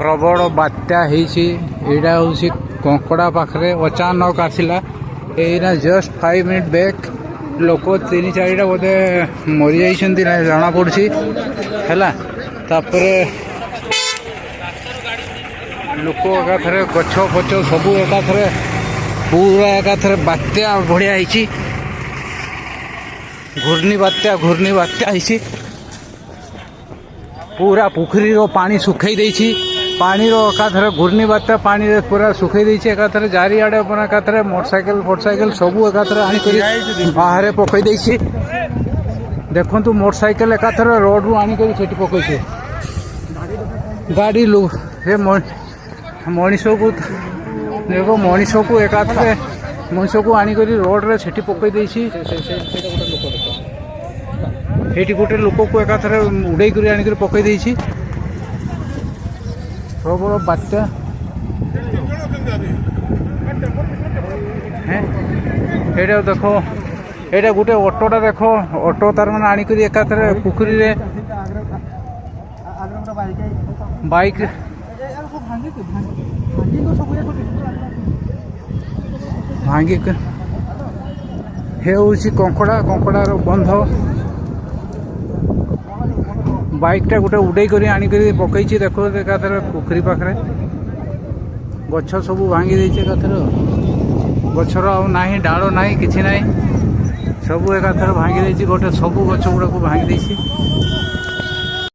प्रबल बात्या एटा हूँ कंकड़ा पाखे अचानक आसला एना जस्ट 5 मिनट बैक लोक 3-4टा बोधे मरी जाइछन्ती ना जाना पड़ुछि हैला तापरे लोक एकाथरे गछ फछ सब एकाथरे पूरा एकाथरे बात्या बढ़िया होइछि घूर्णी बात्या होइछि पूरा पोखरी रो पानी सुखाई देइछि पानी रो एकाथरे घूर्णी बात्या पानी रे पूरा सुखाई देइछि एकाथरे जारी आड़े अपन एकाथरे मोटरसाइकिल सब एकाथरे आनी करी बाहर पकई देइछि देखंतु मोटरसाइकिल एकाथरे रोड रु आनी करी सेठी पकइछि गाड़ी लो हे मनीष को देखो मनीष को एकाथरे मनीष को आनी करी रोड रे सेठी पकई देइछि एटी गोटे लोक को एकाथरे उड़े कर आनिक पकई देइछि प्रबल बात्या एटा देखो एटा गोटे ऑटोटा देखो ऑटो तार माने आनिक एकाथरे पुखरी रे बाइक भांगी हे होछि कंकड़ा बंध बाइकटा गोटे उड़े कर आनिक पकई देखो एकाथरे पोखरी पाखे गछ सब भांगी देइछे एकाथरे गछर नाही डाल नाही किछि नाही सब एकाथरे भांगी देइछि गोटे सब गछ गुड़ा को भांगी देइछि।